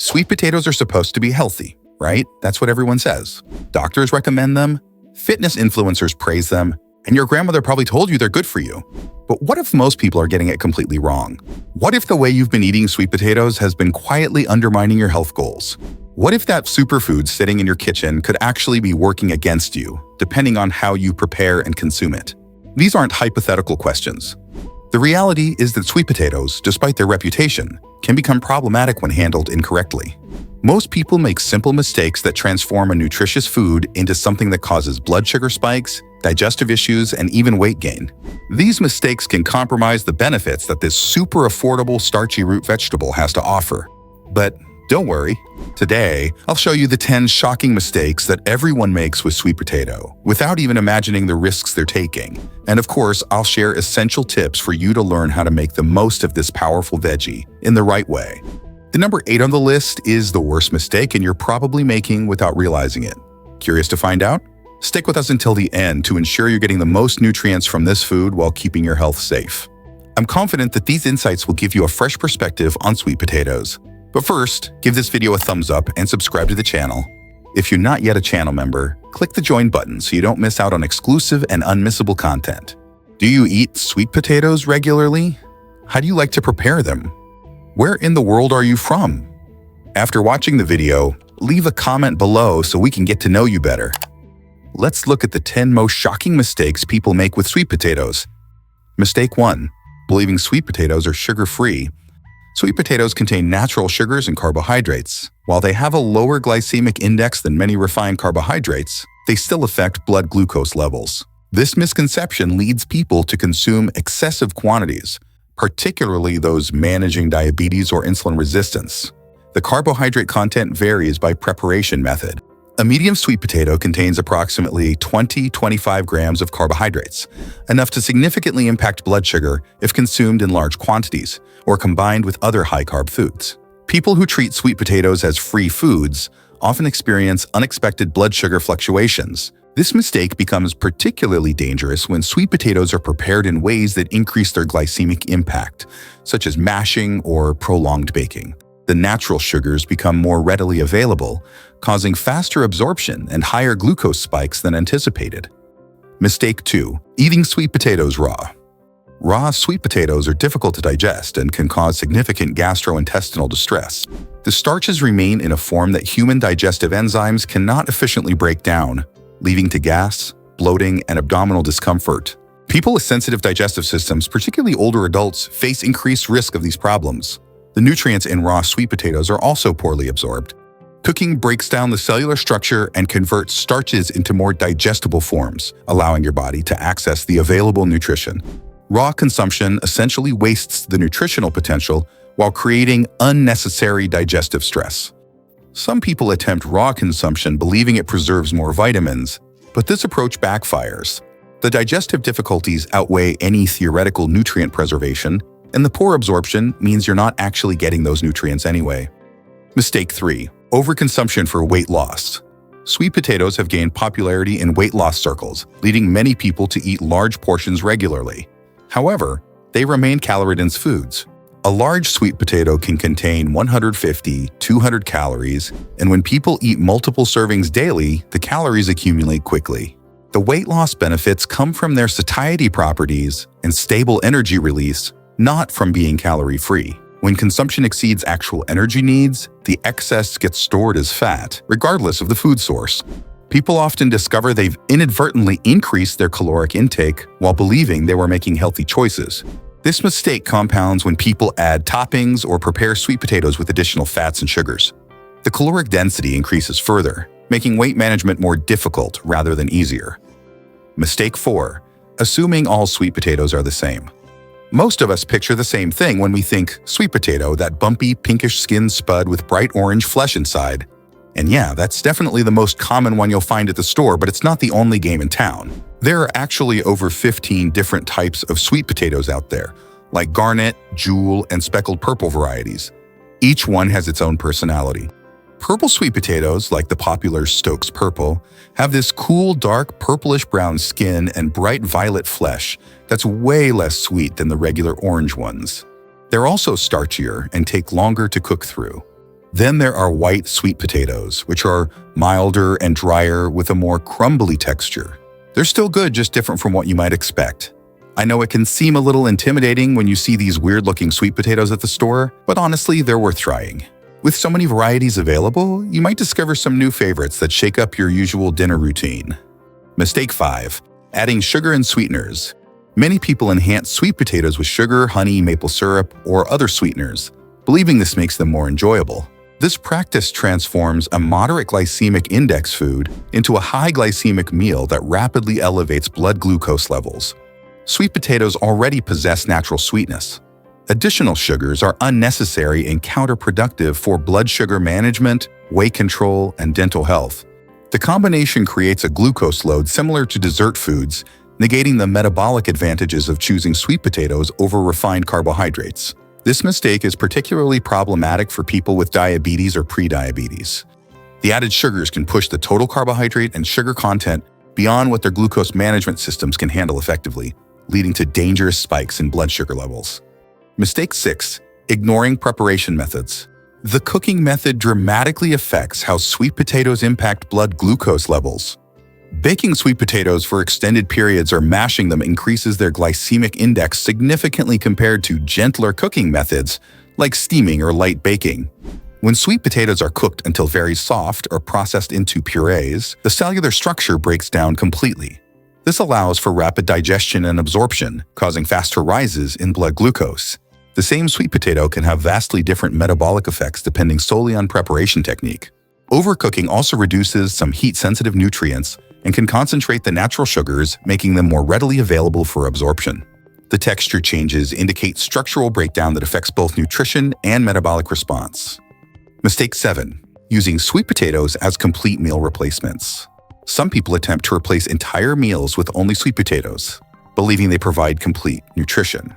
Sweet potatoes are supposed to be healthy, right? That's what everyone says. Doctors recommend them, fitness influencers praise them, and your grandmother probably told you they're good for you. But what if most people are getting it completely wrong? What if the way you've been eating sweet potatoes has been quietly undermining your health goals? What if that superfood sitting in your kitchen could actually be working against you, depending on how you prepare and consume it? These aren't hypothetical questions. The reality is that sweet potatoes, despite their reputation, can become problematic when handled incorrectly. Most people make simple mistakes that transform a nutritious food into something that causes blood sugar spikes, digestive issues, and even weight gain. These mistakes can compromise the benefits that this super affordable starchy root vegetable has to offer. But don't worry. Today, I'll show you the 10 shocking mistakes that everyone makes with sweet potato, without even imagining the risks they're taking. And of course, I'll share essential tips for you to learn how to make the most of this powerful veggie in the right way. The number 8 on the list is the worst mistake and you're probably making without realizing it. Curious to find out? Stick with us until the end to ensure you're getting the most nutrients from this food while keeping your health safe. I'm confident that these insights will give you a fresh perspective on sweet potatoes. But first, give this video a thumbs up and subscribe to the channel. If you're not yet a channel member, click the join button so you don't miss out on exclusive and unmissable content. Do you eat sweet potatoes regularly? How do you like to prepare them? Where in the world are you from? After watching the video, leave a comment below so we can get to know you better. Let's look at the 10 most shocking mistakes people make with sweet potatoes. Mistake 1. Believing sweet potatoes are sugar-free. Sweet potatoes contain natural sugars and carbohydrates. While they have a lower glycemic index than many refined carbohydrates, they still affect blood glucose levels. This misconception leads people to consume excessive quantities, particularly those managing diabetes or insulin resistance. The carbohydrate content varies by preparation method. A medium sweet potato contains approximately 20-25 grams of carbohydrates, enough to significantly impact blood sugar if consumed in large quantities or combined with other high-carb foods. People who treat sweet potatoes as free foods often experience unexpected blood sugar fluctuations. This mistake becomes particularly dangerous when sweet potatoes are prepared in ways that increase their glycemic impact, such as mashing or prolonged baking. The natural sugars become more readily available, causing faster absorption and higher glucose spikes than anticipated. Mistake 2. Eating sweet potatoes raw. Raw sweet potatoes are difficult to digest and can cause significant gastrointestinal distress. The starches remain in a form that human digestive enzymes cannot efficiently break down, leading to gas, bloating, and abdominal discomfort. People with sensitive digestive systems, particularly older adults, face increased risk of these problems. The nutrients in raw sweet potatoes are also poorly absorbed. Cooking breaks down the cellular structure and converts starches into more digestible forms, allowing your body to access the available nutrition. Raw consumption essentially wastes the nutritional potential while creating unnecessary digestive stress. Some people attempt raw consumption believing it preserves more vitamins, but this approach backfires. The digestive difficulties outweigh any theoretical nutrient preservation, and the poor absorption means you're not actually getting those nutrients anyway. Mistake 3. Overconsumption for weight loss. Sweet potatoes have gained popularity in weight loss circles, leading many people to eat large portions regularly. However, they remain calorie-dense foods. A large sweet potato can contain 150-200 calories, and when people eat multiple servings daily, the calories accumulate quickly. The weight loss benefits come from their satiety properties and stable energy release, not from being calorie-free. When consumption exceeds actual energy needs, the excess gets stored as fat, regardless of the food source. People often discover they've inadvertently increased their caloric intake while believing they were making healthy choices. This mistake compounds when people add toppings or prepare sweet potatoes with additional fats and sugars. The caloric density increases further, making weight management more difficult rather than easier. Mistake 4. Assuming all sweet potatoes are the same. Most of us picture the same thing when we think sweet potato, that bumpy, pinkish-skinned spud with bright orange flesh inside. And yeah, that's definitely the most common one you'll find at the store, but it's not the only game in town. There are actually over 15 different types of sweet potatoes out there, like garnet, jewel, and speckled purple varieties. Each one has its own personality. Purple sweet potatoes, like the popular Stokes Purple, have this cool, dark, purplish-brown skin and bright violet flesh that's way less sweet than the regular orange ones. They're also starchier and take longer to cook through. Then there are white sweet potatoes, which are milder and drier with a more crumbly texture. They're still good, just different from what you might expect. I know it can seem a little intimidating when you see these weird-looking sweet potatoes at the store, but honestly, they're worth trying. With so many varieties available, you might discover some new favorites that shake up your usual dinner routine. Mistake 5. Adding sugar and sweeteners. Many people enhance sweet potatoes with sugar, honey, maple syrup, or other sweeteners, believing this makes them more enjoyable. This practice transforms a moderate glycemic index food into a high glycemic meal that rapidly elevates blood glucose levels. Sweet potatoes already possess natural sweetness. Additional sugars are unnecessary and counterproductive for blood sugar management, weight control, and dental health. The combination creates a glucose load similar to dessert foods, negating the metabolic advantages of choosing sweet potatoes over refined carbohydrates. This mistake is particularly problematic for people with diabetes or prediabetes. The added sugars can push the total carbohydrate and sugar content beyond what their glucose management systems can handle effectively, leading to dangerous spikes in blood sugar levels. Mistake 6. Ignoring preparation methods. The cooking method dramatically affects how sweet potatoes impact blood glucose levels. Baking sweet potatoes for extended periods or mashing them increases their glycemic index significantly compared to gentler cooking methods like steaming or light baking. When sweet potatoes are cooked until very soft or processed into purees, the cellular structure breaks down completely. This allows for rapid digestion and absorption, causing faster rises in blood glucose. The same sweet potato can have vastly different metabolic effects depending solely on preparation technique. Overcooking also reduces some heat-sensitive nutrients and can concentrate the natural sugars, making them more readily available for absorption. The texture changes indicate structural breakdown that affects both nutrition and metabolic response. Mistake 7. Using sweet potatoes as complete meal replacements. Some people attempt to replace entire meals with only sweet potatoes, believing they provide complete nutrition.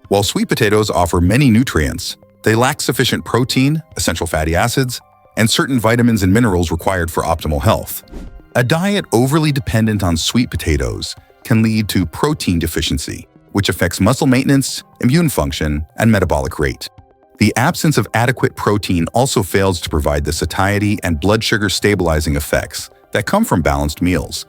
While sweet potatoes offer many nutrients, they lack sufficient protein, essential fatty acids, and certain vitamins and minerals required for optimal health. A diet overly dependent on sweet potatoes can lead to protein deficiency, which affects muscle maintenance, immune function, and metabolic rate. The absence of adequate protein also fails to provide the satiety and blood sugar stabilizing effects that come from balanced meals.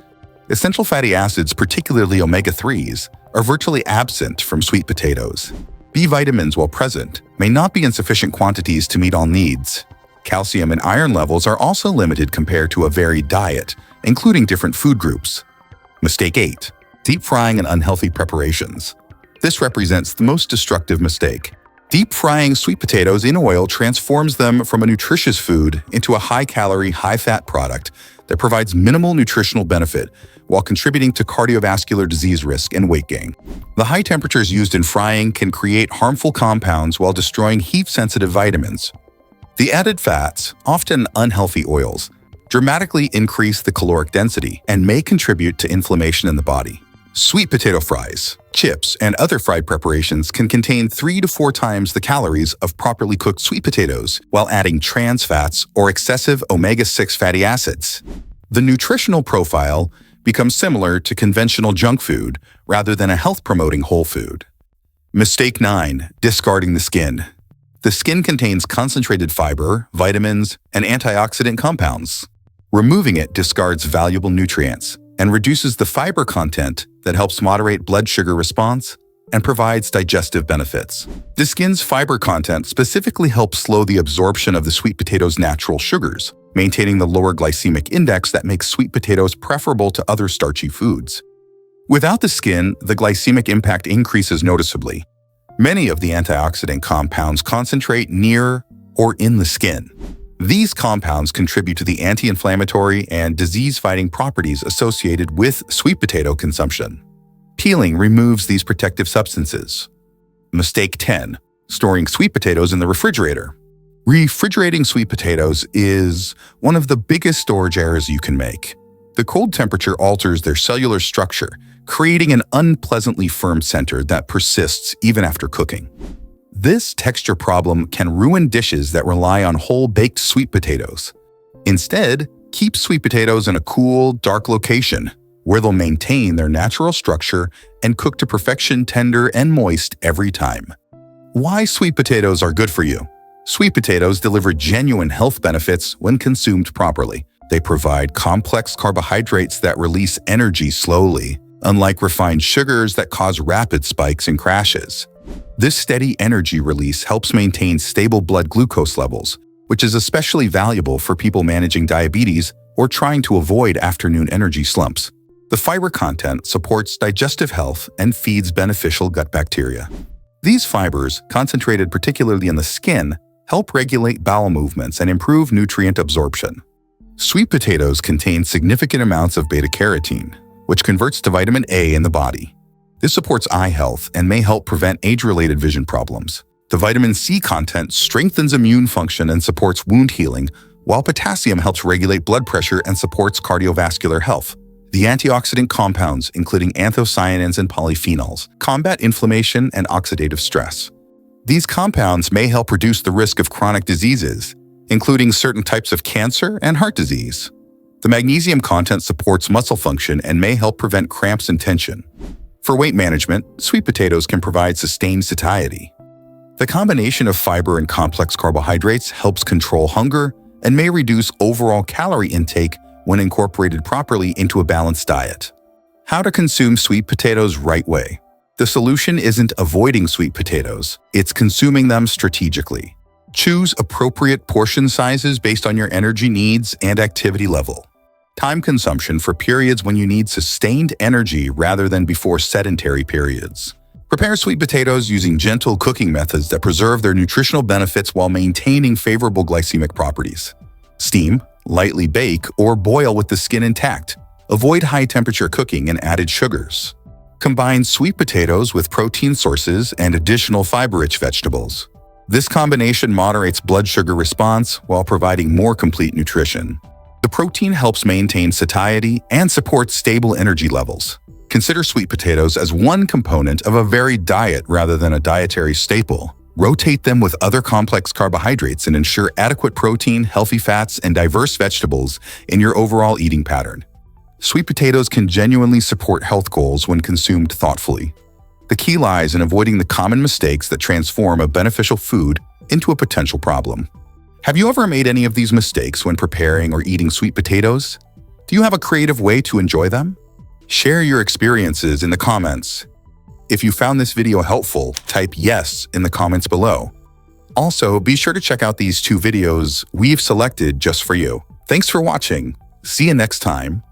Essential fatty acids, particularly omega-3s, are virtually absent from sweet potatoes. B vitamins, while present, may not be in sufficient quantities to meet all needs. Calcium and iron levels are also limited compared to a varied diet, including different food groups. Mistake 8. Deep frying and unhealthy preparations. This represents the most destructive mistake. Deep frying sweet potatoes in oil transforms them from a nutritious food into a high-calorie, high-fat product that provides minimal nutritional benefit while contributing to cardiovascular disease risk and weight gain. The high temperatures used in frying can create harmful compounds while destroying heat-sensitive vitamins. The added fats, often unhealthy oils, dramatically increase the caloric density and may contribute to inflammation in the body. Sweet potato fries, chips, and other fried preparations can contain 3 to 4 times the calories of properly cooked sweet potatoes while adding trans fats or excessive omega-6 fatty acids. The nutritional profile becomes similar to conventional junk food rather than a health-promoting whole food. Mistake 9. Discarding the skin. The skin contains concentrated fiber, vitamins, and antioxidant compounds. Removing it discards valuable nutrients and reduces the fiber content that helps moderate blood sugar response and provides digestive benefits. The skin's fiber content specifically helps slow the absorption of the sweet potato's natural sugars, maintaining the lower glycemic index that makes sweet potatoes preferable to other starchy foods. Without the skin, the glycemic impact increases noticeably. Many of the antioxidant compounds concentrate near or in the skin. These compounds contribute to the anti-inflammatory and disease-fighting properties associated with sweet potato consumption. Peeling removes these protective substances. Mistake 10. Storing sweet potatoes in the refrigerator. Refrigerating sweet potatoes is one of the biggest storage errors you can make. The cold temperature alters their cellular structure, creating an unpleasantly firm center that persists even after cooking. This texture problem can ruin dishes that rely on whole baked sweet potatoes. Instead, keep sweet potatoes in a cool, dark location where they'll maintain their natural structure and cook to perfection, tender and moist every time. Why sweet potatoes are good for you. Sweet potatoes deliver genuine health benefits when consumed properly. They provide complex carbohydrates that release energy slowly, unlike refined sugars that cause rapid spikes and crashes. This steady energy release helps maintain stable blood glucose levels, which is especially valuable for people managing diabetes or trying to avoid afternoon energy slumps. The fiber content supports digestive health and feeds beneficial gut bacteria. These fibers, concentrated particularly in the skin, help regulate bowel movements and improve nutrient absorption. Sweet potatoes contain significant amounts of beta-carotene, which converts to vitamin A in the body. This supports eye health and may help prevent age-related vision problems. The vitamin C content strengthens immune function and supports wound healing, while potassium helps regulate blood pressure and supports cardiovascular health. The antioxidant compounds, including anthocyanins and polyphenols, combat inflammation and oxidative stress. These compounds may help reduce the risk of chronic diseases, including certain types of cancer and heart disease. The magnesium content supports muscle function and may help prevent cramps and tension. For weight management, sweet potatoes can provide sustained satiety. The combination of fiber and complex carbohydrates helps control hunger and may reduce overall calorie intake when incorporated properly into a balanced diet. How to consume sweet potatoes right way. The solution isn't avoiding sweet potatoes, it's consuming them strategically. Choose appropriate portion sizes based on your energy needs and activity level. Time consumption for periods when you need sustained energy rather than before sedentary periods. Prepare sweet potatoes using gentle cooking methods that preserve their nutritional benefits while maintaining favorable glycemic properties. Steam, lightly bake, or boil with the skin intact. Avoid high-temperature cooking and added sugars. Combine sweet potatoes with protein sources and additional fiber-rich vegetables. This combination moderates blood sugar response while providing more complete nutrition. The protein helps maintain satiety and supports stable energy levels. Consider sweet potatoes as one component of a varied diet rather than a dietary staple. Rotate them with other complex carbohydrates and ensure adequate protein, healthy fats, and diverse vegetables in your overall eating pattern. Sweet potatoes can genuinely support health goals when consumed thoughtfully. The key lies in avoiding the common mistakes that transform a beneficial food into a potential problem. Have you ever made any of these mistakes when preparing or eating sweet potatoes? Do you have a creative way to enjoy them? Share your experiences in the comments. If you found this video helpful, type yes in the comments below. Also, be sure to check out these 2 videos we've selected just for you. Thanks for watching. See you next time.